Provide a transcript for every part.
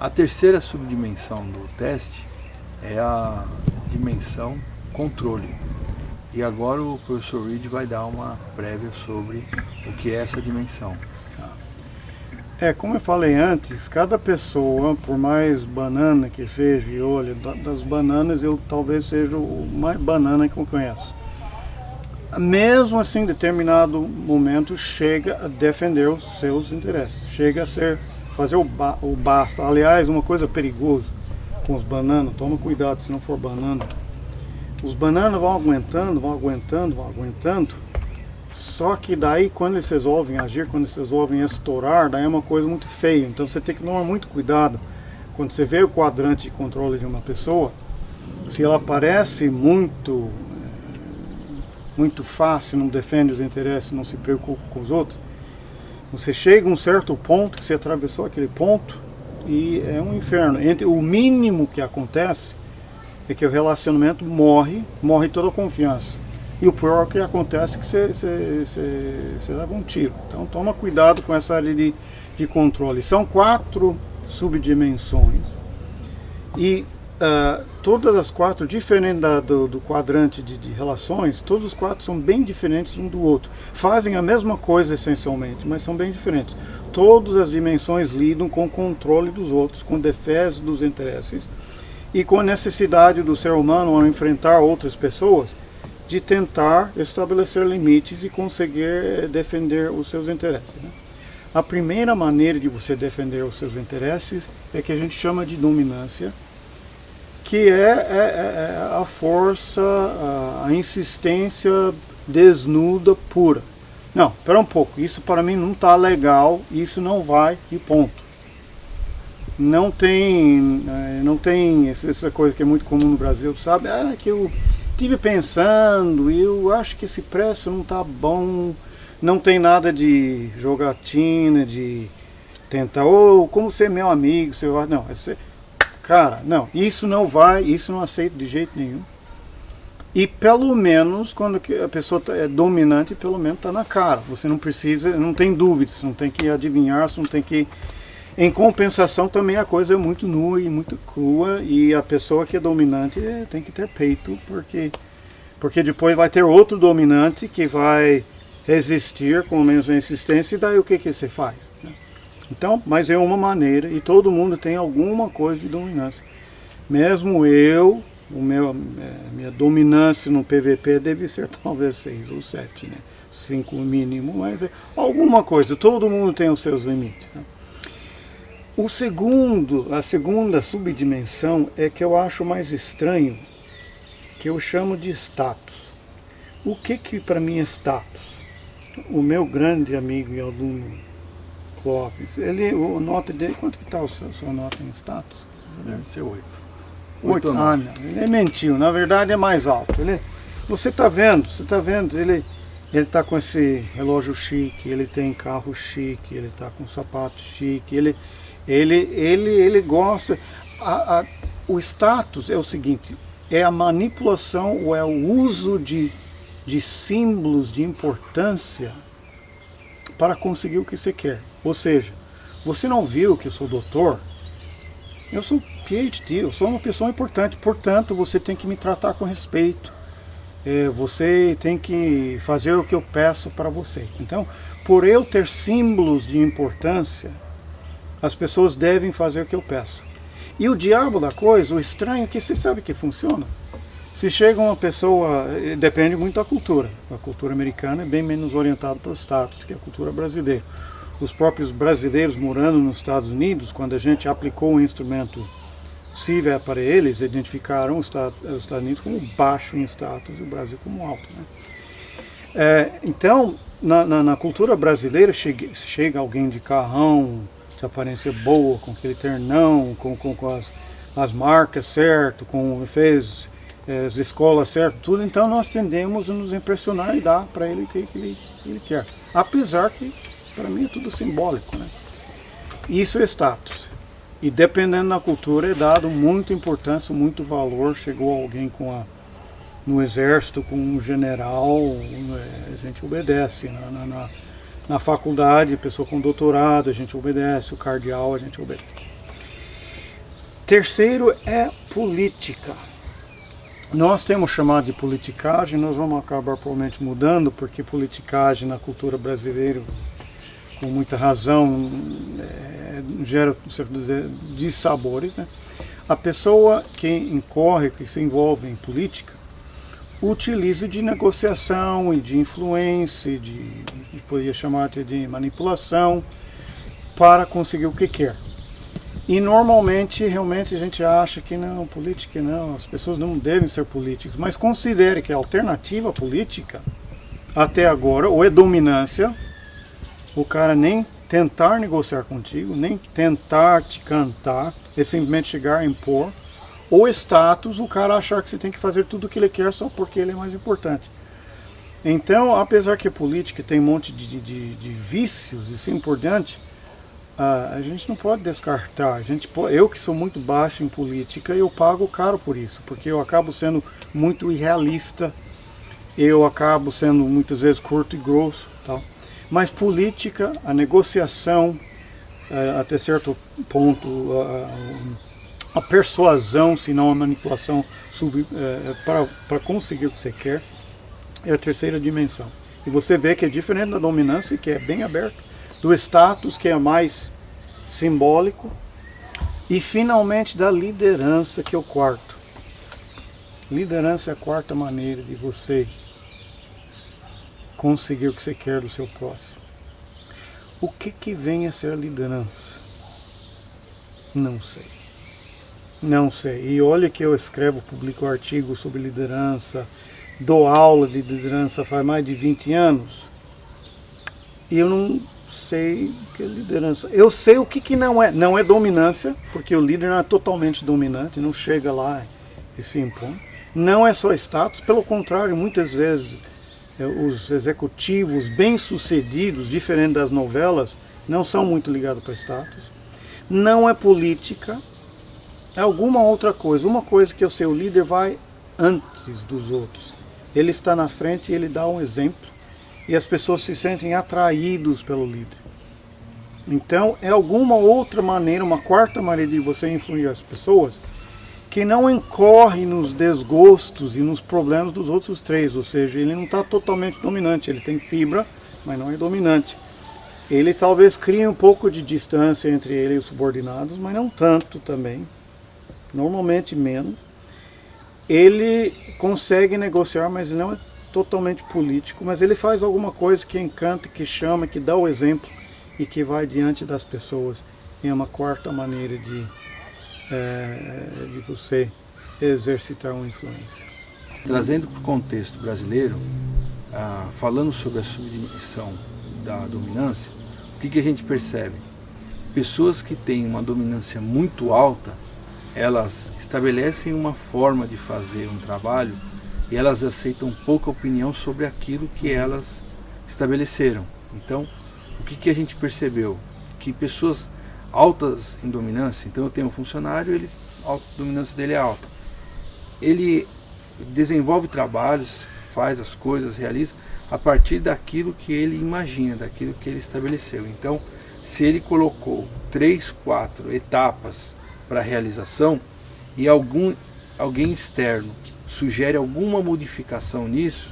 A terceira subdimensão do teste é a dimensão controle. E agora o professor Reed vai dar uma prévia sobre o que é essa dimensão. Como eu falei antes, cada pessoa, por mais banana que seja, e olha, das bananas eu talvez seja o mais banana que eu conheço. Mesmo assim, em determinado momento, chega a defender os seus interesses. Chega a fazer o basta. Aliás, uma coisa perigosa com os bananas, toma cuidado se não for banana. Os bananas vão aguentando, vão aguentando, vão aguentando. Só que daí, quando eles resolvem agir, quando eles resolvem estourar, daí é uma coisa muito feia. Então você tem que tomar muito cuidado. Quando você vê o quadrante de controle de uma pessoa, se ela parece muito fácil, não defende os interesses, não se preocupa com os outros, você chega a um certo ponto, que você atravessou aquele ponto, e é um inferno. O mínimo que acontece é que o relacionamento morre toda a confiança. E o pior que acontece é que você leva um tiro. Então toma cuidado com essa área de controle. São 4 subdimensões. E todas as 4, diferente do quadrante de relações, todos os 4 são bem diferentes um do outro. Fazem a mesma coisa essencialmente, mas são bem diferentes. Todas as dimensões lidam com o controle dos outros, com defesa dos interesses e com a necessidade do ser humano ao enfrentar outras pessoas de tentar estabelecer limites e conseguir defender os seus interesses, né? A primeira maneira de você defender os seus interesses é que a gente chama de dominância, que é a força, a insistência desnuda pura. Não, espera um pouco, isso para mim não está legal, isso não vai e ponto. Não tem essa coisa que é muito comum no Brasil, sabe? Que eu estive pensando e eu acho que esse preço não está bom, não tem nada de jogatina, de tentar, como você é meu amigo, você vai, não, cara, não, isso não vai, isso não aceito de jeito nenhum. E pelo menos, quando a pessoa é dominante, pelo menos está na cara. Você não precisa, não tem dúvidas, não tem que adivinhar, você não tem que... Em compensação, também a coisa é muito nua e muito crua, e a pessoa que é dominante tem que ter peito, porque depois vai ter outro dominante que vai resistir com a mesma insistência, e daí o que você faz, né? Então, mas é uma maneira, e todo mundo tem alguma coisa de dominância. Mesmo eu, minha dominância no PVP deve ser talvez 6 ou 7, né? 5 no mínimo, mas é alguma coisa, todo mundo tem os seus limites, né? A segunda subdimensão é que eu acho mais estranho, que eu chamo de status. O que para mim é status? O meu grande amigo e aluno Clóvis, o nota dele, quanto que está a sua nota em status? Deve ser 8. 8 ou 9. Ele mentiu, na verdade é mais alto. Você está vendo, ele está com esse relógio chique, ele tem carro chique, ele está com sapato chique, ele gosta. O status é o seguinte, é a manipulação ou é o uso de símbolos de importância para conseguir o que você quer. Ou seja, você não viu que eu sou doutor? Eu sou PhD, eu sou uma pessoa importante, portanto você tem que me tratar com respeito. Você tem que fazer o que eu peço para você. Então, por eu ter símbolos de importância, as pessoas devem fazer o que eu peço. E o diabo da coisa, o estranho é que você sabe que funciona. Se chega uma pessoa, depende muito da cultura. A cultura americana é bem menos orientada para o status que a cultura brasileira. Os próprios brasileiros morando nos Estados Unidos, quando a gente aplicou o instrumento CIVET para eles, identificaram os Estados Unidos como baixo em status e o Brasil como alto, né? Então, na cultura brasileira, chega alguém de carrão, de aparência boa, com aquele ternão, com as marcas certo, fez as escolas certo, tudo, então nós tendemos a nos impressionar e dar para ele o que ele quer. Apesar que, para mim, é tudo simbólico, né? Isso é status. E dependendo da cultura é dado muita importância, muito valor. Chegou alguém no exército com um general, a gente obedece. Na faculdade, pessoa com doutorado, a gente obedece. O cardeal, a gente obedece. Terceiro é política. Nós temos chamado de politicagem, nós vamos acabar provavelmente mudando, porque politicagem na cultura brasileira, com muita razão, gera certos dissabores, né? A pessoa que incorre, que se envolve em política, utiliza de negociação e de influência, a gente poderia chamar de manipulação, para conseguir o que quer. E normalmente, realmente a gente acha que não, política não, as pessoas não devem ser políticas, mas considere que a alternativa política, até agora, ou é dominância, o cara nem tentar negociar contigo, nem tentar te cantar, é simplesmente chegar a impor, ou status, o cara achar que você tem que fazer tudo o que ele quer só porque ele é mais importante. Então, apesar que a política tem um monte de vícios e assim por diante, a gente não pode descartar. Eu que sou muito baixo em política, eu pago caro por isso, porque eu acabo sendo muito irrealista, eu acabo sendo muitas vezes curto e grosso, tal. Mas política, a negociação, até certo ponto, a persuasão, se não a manipulação, para conseguir o que você quer, é a terceira dimensão. E você vê que é diferente da dominância, que é bem aberto, do status, que é mais simbólico, e finalmente da liderança, que é o quarto. Liderança é a quarta maneira de você conseguir o que você quer do seu próximo. O que vem a ser a liderança? Não sei. Não sei. E olha que eu escrevo, publico artigos sobre liderança, dou aula de liderança faz mais de 20 anos. E eu não sei o que é liderança. Eu sei o que não é. Não é dominância, porque o líder não é totalmente dominante, não chega lá e se impõe. Não é só status, pelo contrário, muitas vezes os executivos bem-sucedidos, diferente das novelas, não são muito ligados para status. Não é política, é alguma outra coisa. Uma coisa que eu sei, o líder vai antes dos outros. Ele está na frente e ele dá um exemplo. E as pessoas se sentem atraídos pelo líder. Então, é alguma outra maneira, uma quarta maneira de você influir as pessoas, que não incorre nos desgostos e nos problemas dos outros três. Ou seja, ele não está totalmente dominante. Ele tem fibra, mas não é dominante. Ele talvez crie um pouco de distância entre ele e os subordinados, mas não tanto também. Normalmente menos. Ele consegue negociar, mas não é totalmente político, mas ele faz alguma coisa que encanta, que chama, que dá o exemplo e que vai diante das pessoas. É uma quarta maneira de você exercitar uma influência. Trazendo para o contexto brasileiro, falando sobre a subdimensão da dominância, o que a gente percebe? Pessoas que têm uma dominância muito alta, elas estabelecem uma forma de fazer um trabalho e elas aceitam pouca opinião sobre aquilo que elas estabeleceram. Então, o que a gente percebeu? Que pessoas altas em dominância, então eu tenho um funcionário, a dominância dele é alta. Ele desenvolve trabalhos, faz as coisas, realiza a partir daquilo que ele imagina, daquilo que ele estabeleceu. Então, se ele colocou 3, 4 etapas para a realização e alguém externo sugere alguma modificação nisso,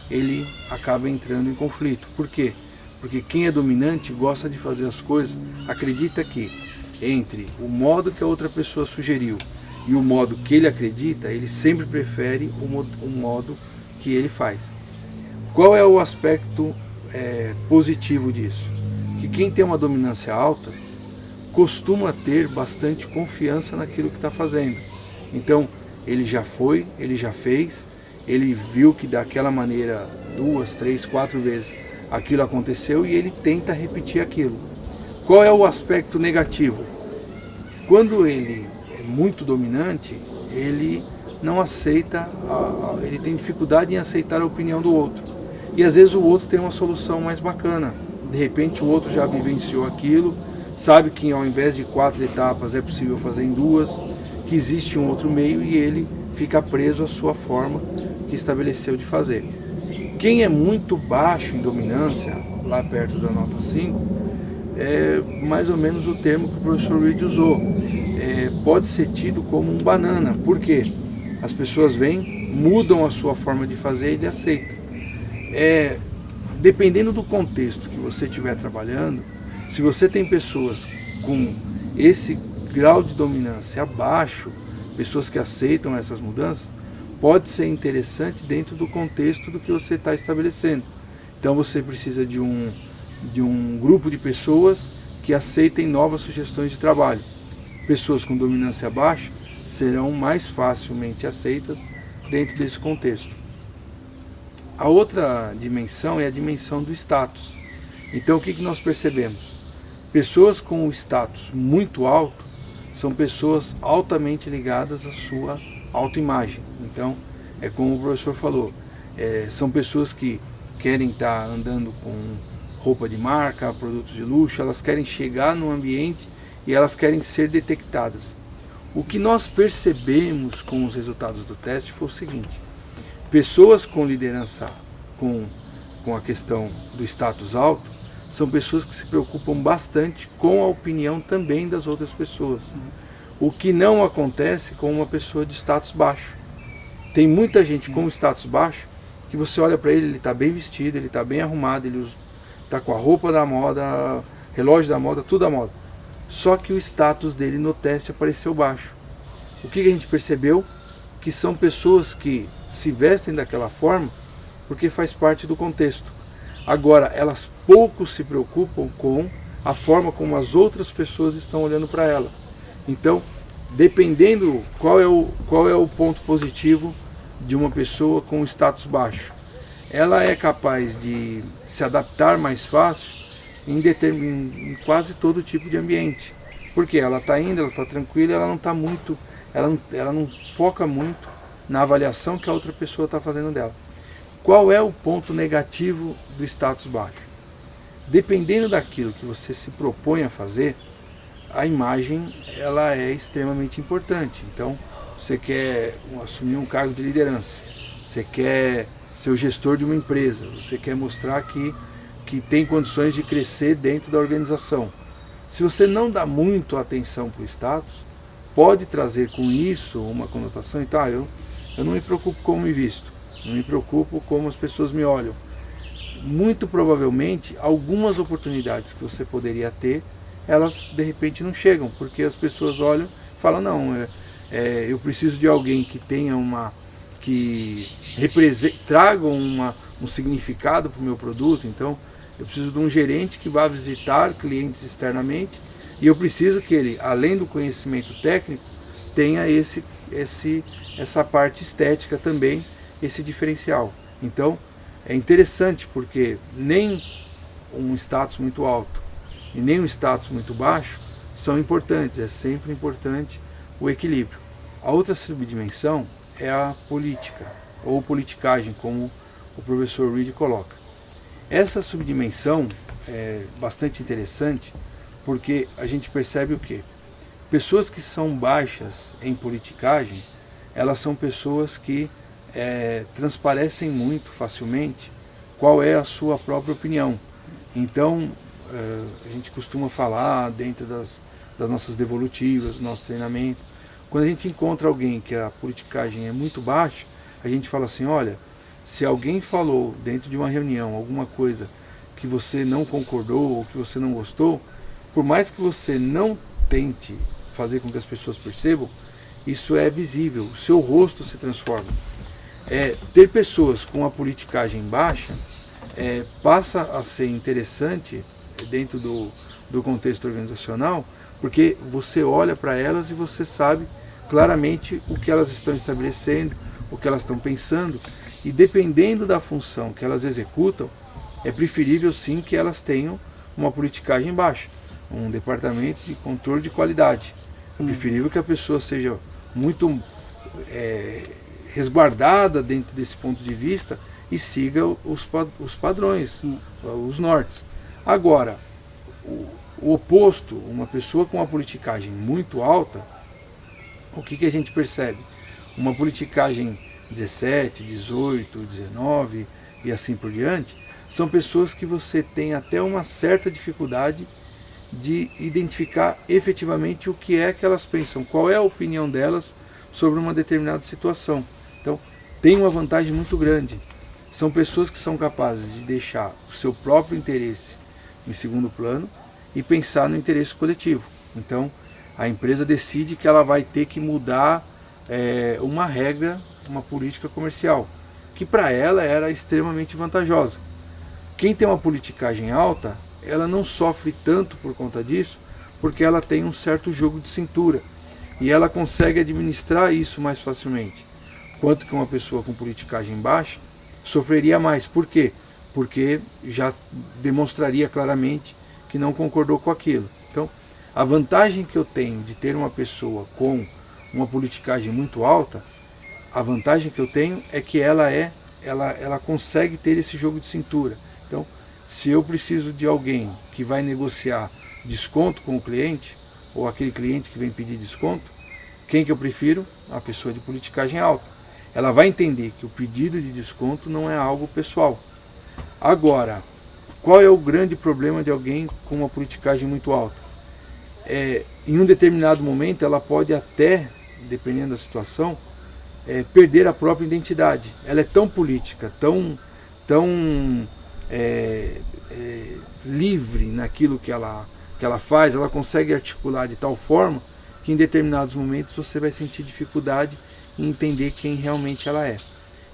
ele acaba entrando em conflito. Por quê? Porque quem é dominante gosta de fazer as coisas, acredita que entre o modo que a outra pessoa sugeriu e o modo que ele acredita, ele sempre prefere o modo que ele faz. Qual é o aspecto positivo disso? Que quem tem uma dominância alta costuma ter bastante confiança naquilo que está fazendo. Então, ele já foi, ele já fez, ele viu que daquela maneira 2, 3, 4 vezes aquilo aconteceu e ele tenta repetir aquilo. Qual é o aspecto negativo? Quando ele é muito dominante, ele não aceita, ele tem dificuldade em aceitar a opinião do outro. E às vezes o outro tem uma solução mais bacana. De repente o outro já vivenciou aquilo, sabe que ao invés de 4 etapas é possível fazer em 2, que existe um outro meio e ele fica preso à sua forma que estabeleceu de fazer. Quem é muito baixo em dominância, lá perto da nota 5, é mais ou menos o termo que o professor Reed usou. pode ser tido como um banana. Por quê? As pessoas vêm, mudam a sua forma de fazer e ele aceita. Dependendo do contexto que você estiver trabalhando, se você tem pessoas com esse grau de dominância abaixo, pessoas que aceitam essas mudanças, pode ser interessante dentro do contexto do que você está estabelecendo. Então você precisa de um grupo de pessoas que aceitem novas sugestões de trabalho. Pessoas com dominância baixa serão mais facilmente aceitas dentro desse contexto. A outra dimensão é a dimensão do status. Então o que nós percebemos? Pessoas com o status muito alto são pessoas altamente ligadas à sua autoimagem. Então, é como o professor falou, são pessoas que querem estar andando com roupa de marca, produtos de luxo, elas querem chegar no ambiente e elas querem ser detectadas. O que nós percebemos com os resultados do teste foi o seguinte: pessoas com liderança, com a questão do status alto, são pessoas que se preocupam bastante com a opinião também das outras pessoas. O que não acontece com uma pessoa de status baixo. Tem muita gente com status baixo que você olha para ele está bem vestido, ele está bem arrumado, ele está com a roupa da moda, relógio da moda, tudo da moda. Só que o status dele no teste apareceu baixo. O que a gente percebeu? Que são pessoas que se vestem daquela forma porque faz parte do contexto. Agora, elas pouco se preocupam com a forma como as outras pessoas estão olhando para ela. Então, dependendo qual é o ponto positivo de uma pessoa com status baixo, ela é capaz de se adaptar mais fácil em quase todo tipo de ambiente. Porque ela está indo, ela está tranquila, ela não está muito, ela não foca muito na avaliação que a outra pessoa está fazendo dela. Qual é o ponto negativo do status baixo? Dependendo daquilo que você se propõe a fazer, a imagem ela é extremamente importante. Então, você quer assumir um cargo de liderança, você quer ser o gestor de uma empresa, você quer mostrar que tem condições de crescer dentro da organização. Se você não dá muito atenção para o status, pode trazer com isso uma conotação, então, eu não me preocupo como me visto, não me preocupo como as pessoas me olham. Muito provavelmente, algumas oportunidades que você poderia ter, elas de repente não chegam, porque as pessoas olham e falam, não, eu preciso de alguém que tenha que traga um significado para o meu produto, então eu preciso de um gerente que vá visitar clientes externamente e eu preciso que ele, além do conhecimento técnico, tenha essa parte estética também, esse diferencial. Então, é interessante porque nem um status muito alto e nem um status muito baixo são importantes, é sempre importante o equilíbrio. A outra subdimensão é a política, ou politicagem, como o professor Reed coloca. Essa subdimensão é bastante interessante porque a gente percebe o quê? Pessoas que são baixas em politicagem, elas são pessoas que transparecem muito facilmente qual é a sua própria opinião. Então, a gente costuma falar dentro das nossas devolutivas, do nosso treinamento, quando a gente encontra alguém que a politicagem é muito baixa, a gente fala assim, olha, se alguém falou dentro de uma reunião alguma coisa que você não concordou ou que você não gostou, por mais que você não tente fazer com que as pessoas percebam, isso é visível, o seu rosto se transforma. Ter pessoas com a politicagem baixa passa a ser interessante dentro do contexto organizacional, porque você olha para elas e você sabe claramente o que elas estão estabelecendo, o que elas estão pensando, e dependendo da função que elas executam, é preferível sim que elas tenham uma politicagem baixa, um departamento de controle de qualidade. É preferível que a pessoa seja muito resguardada dentro desse ponto de vista e siga os padrões, os nortes. Agora, o oposto, uma pessoa com uma politicagem muito alta, o que a gente percebe? Uma politicagem 17, 18, 19 e assim por diante, são pessoas que você tem até uma certa dificuldade de identificar efetivamente o que é que elas pensam, qual é a opinião delas sobre uma determinada situação. Então, tem uma vantagem muito grande. São pessoas que são capazes de deixar o seu próprio interesse em segundo plano e pensar no interesse coletivo. Então, a empresa decide que ela vai ter que mudar uma regra, uma política comercial, que para ela era extremamente vantajosa. Quem tem uma politicagem alta, ela não sofre tanto por conta disso, porque ela tem um certo jogo de cintura e ela consegue administrar isso mais facilmente. Quanto que uma pessoa com politicagem baixa sofreria mais. Por quê? Porque já demonstraria claramente que não concordou com aquilo. Então, a vantagem que eu tenho de ter uma pessoa com uma politicagem muito alta, a vantagem que eu tenho é que ela consegue ter esse jogo de cintura. Então, se eu preciso de alguém que vai negociar desconto com o cliente, ou aquele cliente que vem pedir desconto, quem que eu prefiro? A pessoa de politicagem alta. Ela vai entender que o pedido de desconto não é algo pessoal. Agora, qual é o grande problema de alguém com uma politicagem muito alta? Em um determinado momento, ela pode até, dependendo da situação, perder a própria identidade. Ela é tão política, tão livre naquilo que ela faz, ela consegue articular de tal forma que em determinados momentos você vai sentir dificuldade em entender quem realmente ela é.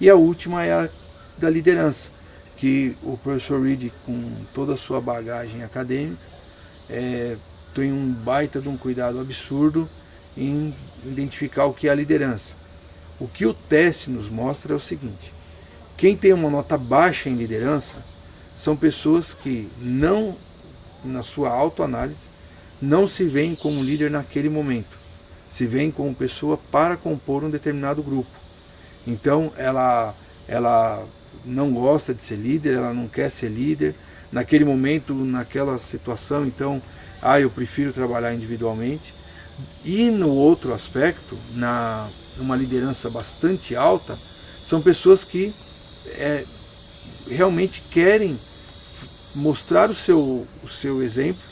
E a última é a da liderança, que o professor Reed, com toda a sua bagagem acadêmica, tem um baita de um cuidado absurdo em identificar o que é a liderança. O que o teste nos mostra é o seguinte: quem tem uma nota baixa em liderança são pessoas que não, na sua autoanálise, não se veem como líder naquele momento, se veem como pessoa para compor um determinado grupo. Então ela não gosta de ser líder, ela não quer ser líder, naquele momento, naquela situação, então, eu prefiro trabalhar individualmente. E no outro aspecto, numa liderança bastante alta, são pessoas que realmente querem mostrar o seu exemplo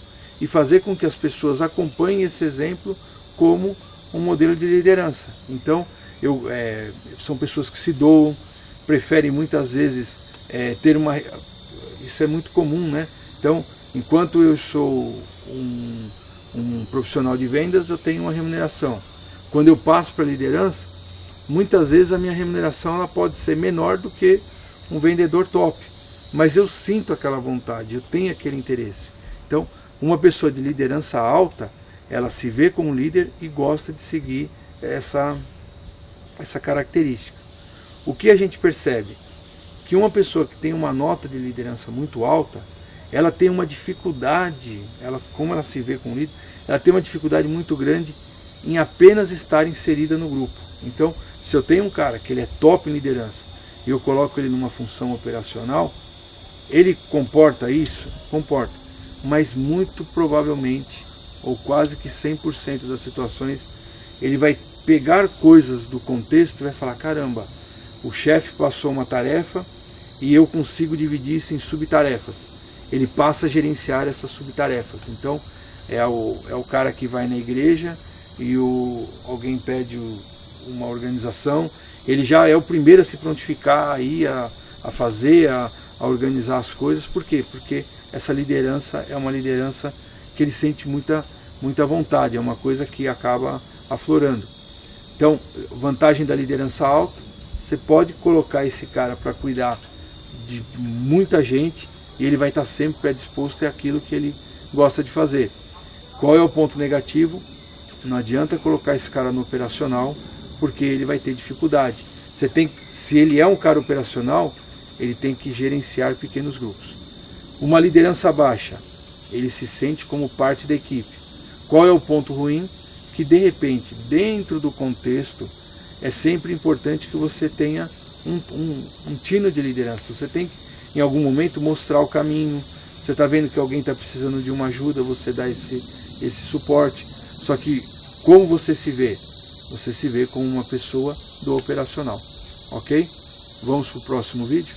e fazer com que as pessoas acompanhem esse exemplo como um modelo de liderança. Então, são pessoas que se doam, preferem muitas vezes ter uma... Isso é muito comum, né? Então, enquanto eu sou um profissional de vendas, eu tenho uma remuneração. Quando eu passo para a liderança, muitas vezes a minha remuneração ela pode ser menor do que um vendedor top, mas eu sinto aquela vontade, eu tenho aquele interesse. Então, uma pessoa de liderança alta, ela se vê como líder e gosta de seguir essa característica. O que a gente percebe? Que uma pessoa que tem uma nota de liderança muito alta, ela tem uma dificuldade, como ela se vê como líder, ela tem uma dificuldade muito grande em apenas estar inserida no grupo. Então, se eu tenho um cara que ele é top em liderança e eu coloco ele numa função operacional, ele comporta isso? Comporta. Mas muito provavelmente, ou quase que 100% das situações, ele vai pegar coisas do contexto e vai falar: caramba, o chefe passou uma tarefa e eu consigo dividir isso em subtarefas. Ele passa a gerenciar essas subtarefas. Então, é o cara que vai na igreja e alguém pede uma organização, ele já é o primeiro a se prontificar aí a fazer, a organizar as coisas. Por quê? Porque essa liderança é uma liderança que ele sente muita vontade, é uma coisa que acaba aflorando. Então, vantagem da liderança alta, você pode colocar esse cara para cuidar de muita gente e ele vai estar sempre predisposto àquilo que ele gosta de fazer. Qual é o ponto negativo? Não adianta colocar esse cara no operacional, porque ele vai ter dificuldade. Se ele é um cara operacional, ele tem que gerenciar pequenos grupos. Uma liderança baixa, ele se sente como parte da equipe. Qual é o ponto ruim? Que de repente, dentro do contexto, é sempre importante que você tenha um tino de liderança. Você tem que, em algum momento, mostrar o caminho. Você está vendo que alguém está precisando de uma ajuda, você dá esse suporte. Só que, como você se vê? Você se vê como uma pessoa do operacional. Ok? Vamos para o próximo vídeo?